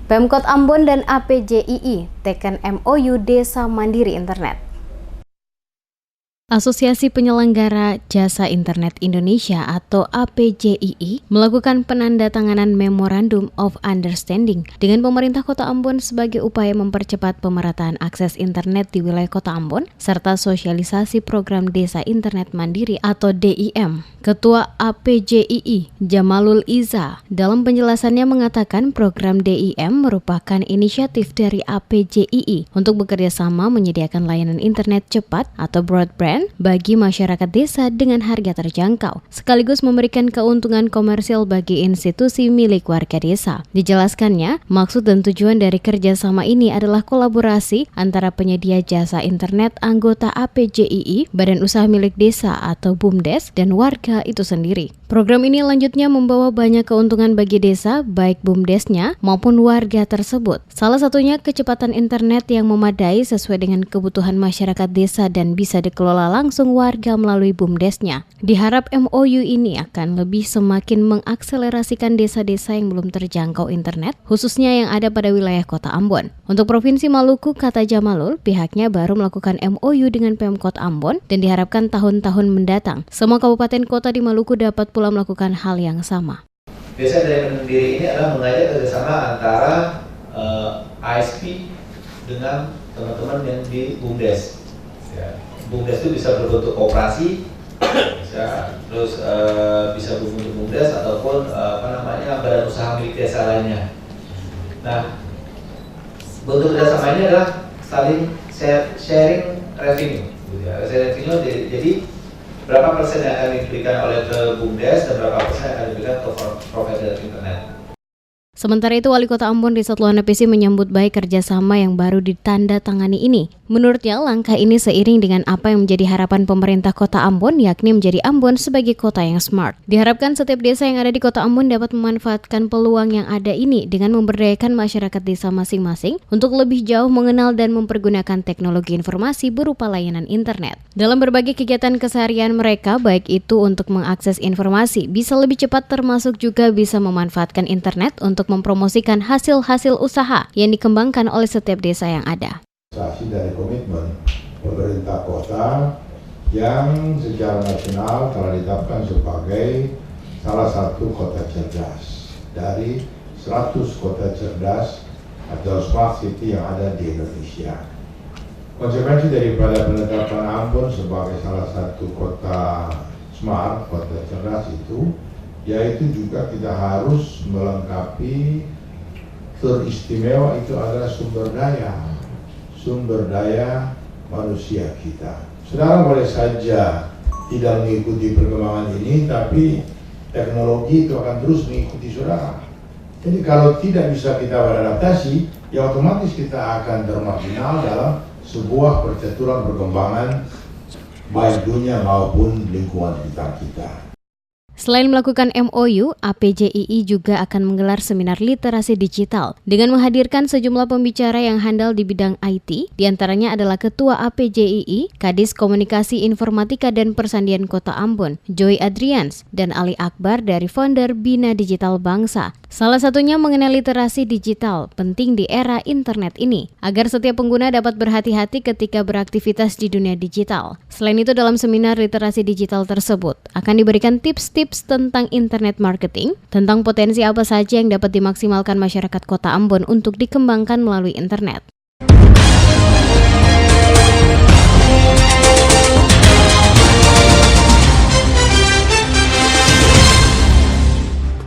Pemkot Ambon dan APJII teken MOU Desa Mandiri Internet. Asosiasi Penyelenggara Jasa Internet Indonesia atau APJII melakukan penandatanganan Memorandum of Understanding dengan pemerintah Kota Ambon sebagai upaya mempercepat pemerataan akses internet di wilayah Kota Ambon serta sosialisasi program Desa Internet Mandiri atau DIM. Ketua APJII Jamalul Iza dalam penjelasannya mengatakan program DIM merupakan inisiatif dari APJII untuk bekerja sama menyediakan layanan internet cepat atau broadband bagi masyarakat desa dengan harga terjangkau, sekaligus memberikan keuntungan komersial bagi institusi milik warga desa. Dijelaskannya, maksud dan tujuan dari kerjasama ini adalah kolaborasi antara penyedia jasa internet anggota APJII, Badan Usaha Milik Desa atau BUMDes, dan warga itu sendiri. Program ini lanjutnya membawa banyak keuntungan bagi desa, baik BUMDesnya maupun warga tersebut. Salah satunya kecepatan internet yang memadai sesuai dengan kebutuhan masyarakat desa dan bisa dikelola langsung warga melalui BUMDesnya. Diharap MOU ini akan lebih semakin mengakselerasikan desa-desa yang belum terjangkau internet, khususnya yang ada pada wilayah Kota Ambon. Untuk Provinsi Maluku, kata Jamalul, pihaknya baru melakukan MOU dengan Pemkot Ambon dan diharapkan tahun-tahun mendatang semua kabupaten kota di Maluku dapat pula melakukan hal yang sama. Biasanya dari Mandiri ini adalah mengajak kerjasama antara ISP dengan teman-teman yang di BUMDes. Ya. BUMDes itu bisa berbentuk koperasi, bisa berbentuk BUMDes ataupun badan usaha milik desa lainnya. Nah, bentuk kerjasama ini adalah saling sharing revenue. Sharing revenue jadi berapa persen yang akan diberikan oleh ke BUMDes dan berapa persen yang akan diberikan ke provider internet. Sementara itu, Wali Kota Ambon Risat Luana PC menyambut baik kerjasama yang baru ditandatangani ini. Menurutnya, langkah ini seiring dengan apa yang menjadi harapan pemerintah Kota Ambon, yakni menjadi Ambon sebagai kota yang smart. Diharapkan setiap desa yang ada di Kota Ambon dapat memanfaatkan peluang yang ada ini dengan memberdayakan masyarakat desa masing-masing untuk lebih jauh mengenal dan mempergunakan teknologi informasi berupa layanan internet. Dalam berbagai kegiatan keseharian mereka, baik itu untuk mengakses informasi, bisa lebih cepat termasuk juga bisa memanfaatkan internet untuk mempromosikan hasil-hasil usaha yang dikembangkan oleh setiap desa yang ada. Dari komitmen pemerintah kota yang secara nasional telah ditetapkan sebagai salah satu kota cerdas dari 100 kota cerdas atau smart city yang ada di Indonesia. Konsekuensi daripada penetapan Ambon sebagai salah satu kota smart, kota cerdas itu, yaitu juga kita harus melengkapi teristimewa itu adalah sumber daya manusia kita. Saudara boleh saja tidak mengikuti perkembangan ini, tapi teknologi itu akan terus mengikuti saudara. Jadi kalau tidak bisa kita beradaptasi, ya otomatis kita akan termarginal dalam sebuah percaturan perkembangan baik dunia maupun lingkungan sekitar kita. Selain melakukan MOU, APJII juga akan menggelar seminar literasi digital dengan menghadirkan sejumlah pembicara yang handal di bidang IT, diantaranya adalah Ketua APJII, Kadis Komunikasi Informatika dan Persandian Kota Ambon, Joy Adrians, dan Ali Akbar dari founder Bina Digital Bangsa. Salah satunya mengenai literasi digital, penting di era internet ini, agar setiap pengguna dapat berhati-hati ketika beraktivitas di dunia digital. Selain itu, dalam seminar literasi digital tersebut, akan diberikan tips-tips tentang internet marketing, tentang potensi apa saja yang dapat dimaksimalkan masyarakat Kota Ambon untuk dikembangkan melalui internet.